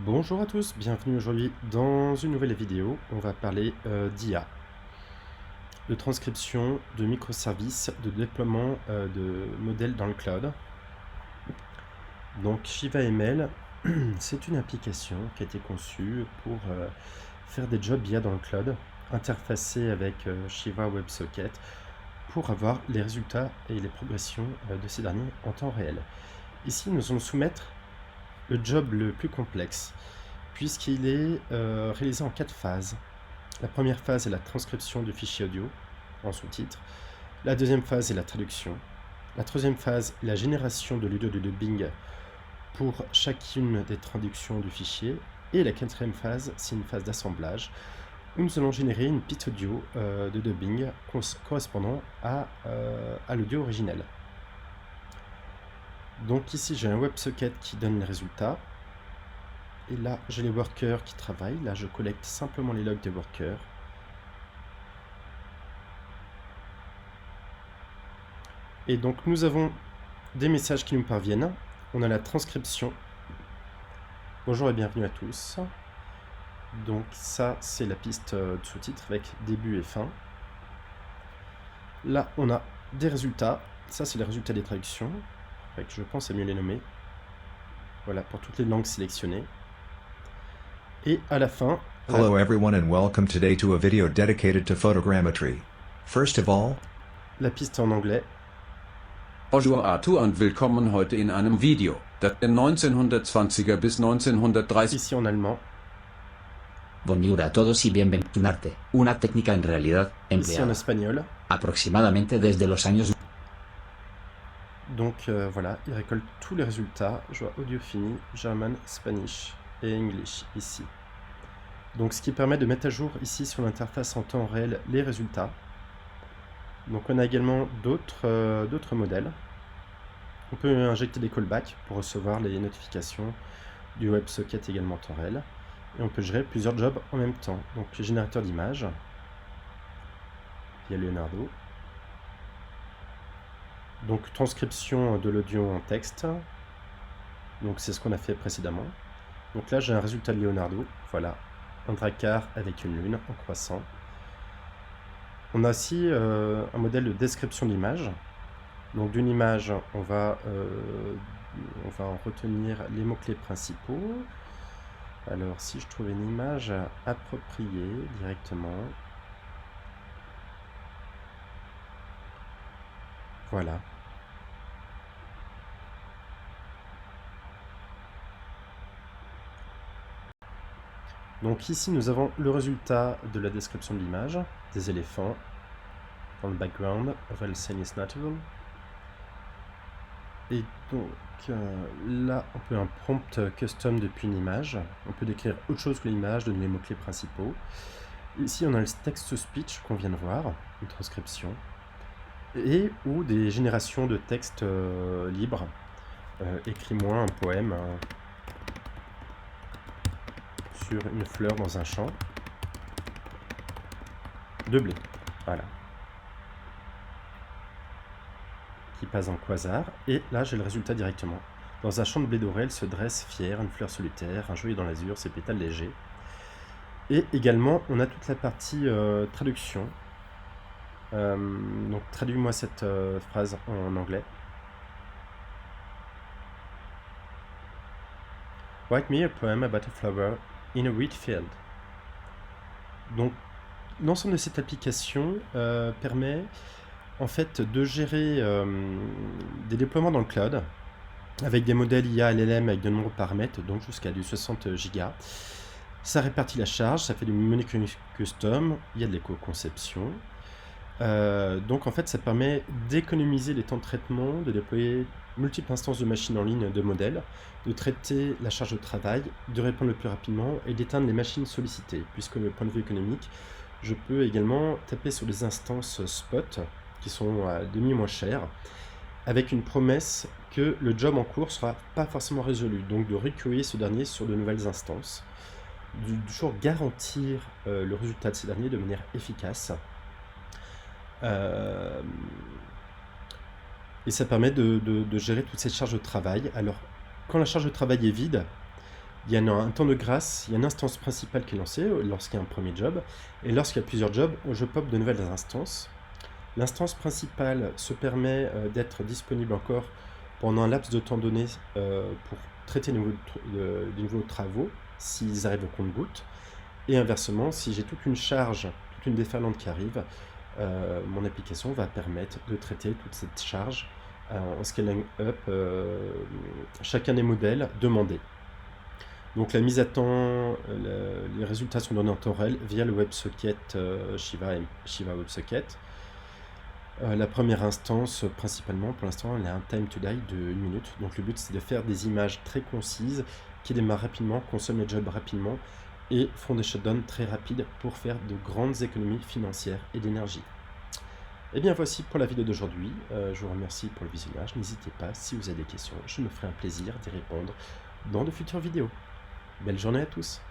Bonjour à tous, bienvenue aujourd'hui dans une nouvelle vidéo. On va parler d'IA, de transcription, de microservices, de déploiement de modèles dans le cloud. Donc ShivaML, c'est une application qui a été conçue pour faire des jobs IA dans le cloud, interfacée avec Shiva WebSocket pour avoir les résultats et les progressions de ces derniers en temps réel. Ici, nous allons soumettre le job le plus complexe, puisqu'il est réalisé en 4 phases. La première phase est la transcription du fichier audio en sous-titres. La deuxième phase est la traduction. La troisième phase est la génération de l'audio de dubbing pour chacune des traductions du fichier. Et la quatrième phase, c'est une phase d'assemblage où nous allons générer une piste audio de dubbing correspondant à l'audio originel. Donc ici, j'ai un WebSocket qui donne les résultats. Et là, j'ai les workers qui travaillent. Là, je collecte simplement les logs des workers. Et donc, nous avons des messages qui nous parviennent. On a la transcription. Bonjour et bienvenue à tous. Donc, ça, c'est la piste de sous-titres avec début et fin. Là, on a des résultats. Ça, c'est les résultats des traductions. Je pense à mieux les nommer. Voilà, pour toutes les langues sélectionnées. Et à la fin... Hello everyone and welcome today to a video dedicated to photogrammetry. First of all, la piste en anglais. Bonjour à tous und willkommen heute in einem Video, das den 1920er bis 1930 Ici en allemand. Bonjour a todos y bienvenidos a Arte, una técnica en realidad Ici en empleada espagnol. aproximadamente desde los años. Donc voilà, il récolte tous les résultats. Je vois audio fini, German, Spanish et English ici. Donc ce qui permet de mettre à jour ici sur l'interface en temps réel les résultats. Donc on a également d'autres modèles. On peut injecter des callbacks pour recevoir les notifications du WebSocket également en temps réel. Et on peut gérer plusieurs jobs en même temps. Donc le générateur d'images via Leonardo. Donc transcription de l'audio en texte. Donc c'est ce qu'on a fait précédemment. Donc là j'ai un résultat de Leonardo. Voilà, un dracar avec une lune en croissant. On a aussi un modèle de description d'image. Donc d'une image, on va en retenir les mots-clés principaux. Alors si je trouve une image appropriée directement. Voilà. Donc ici, nous avons le résultat de la description de l'image, des éléphants dans le background, Oval Scene is natural. Et donc là, on peut un prompt custom depuis une image. On peut décrire autre chose que l'image, donner les mots-clés principaux. Ici, on a le text-to-speech qu'on vient de voir, une transcription. Et ou des générations de textes libres. Écris-moi un poème sur une fleur dans un champ de blé. Voilà. Qui passe en quasar. Et là, j'ai le résultat directement. Dans un champ de blé doré, elle se dresse fière, une fleur solitaire, un joyau dans l'azur, ses pétales légers. Et également, on a toute la partie traduction. Donc, traduis-moi cette phrase en anglais. Write me a poem about a flower in a wheat field. Donc, l'ensemble de cette application permet en fait de gérer des déploiements dans le cloud avec des modèles IA LLM avec de nombreux paramètres, donc jusqu'à du 60 Go. Ça répartit la charge, ça fait du menu custom, il y a de l'éco-conception. Donc en fait, ça permet d'économiser les temps de traitement, de déployer multiples instances de machines en ligne de modèles, de traiter la charge de travail, de répondre le plus rapidement et d'éteindre les machines sollicitées, puisque du point de vue économique, je peux également taper sur des instances spot qui sont à demi moins chères, avec une promesse que le job en cours ne sera pas forcément résolu, donc de recueillir ce dernier sur de nouvelles instances, de toujours garantir le résultat de ces derniers de manière efficace. Et ça permet de gérer toute cette charge de travail. Alors, quand la charge de travail est vide, il y a un temps de grâce, il y a une instance principale qui est lancée lorsqu'il y a un premier job, et lorsqu'il y a plusieurs jobs, je pop de nouvelles instances. L'instance principale se permet d'être disponible encore pendant un laps de temps donné pour traiter de nouveaux travaux s'ils arrivent au compte-gouttes. Et inversement, si j'ai toute une charge, toute une déferlante qui arrive, mon application va permettre de traiter toute cette charge en scaling up chacun des modèles demandés. Donc la mise à temps, les résultats sont donnés en temps réel via le WebSocket Shiva WebSocket. La première instance, principalement, pour l'instant, elle a un time to die de 1 minute. Donc le but, c'est de faire des images très concises qui démarrent rapidement, consomment les jobs rapidement et font des shutdowns très rapides pour faire de grandes économies financières et d'énergie. Et bien voici pour la vidéo d'aujourd'hui. Je vous remercie pour le visionnage. N'hésitez pas, si vous avez des questions, je me ferai un plaisir d'y répondre dans de futures vidéos. Belle journée à tous!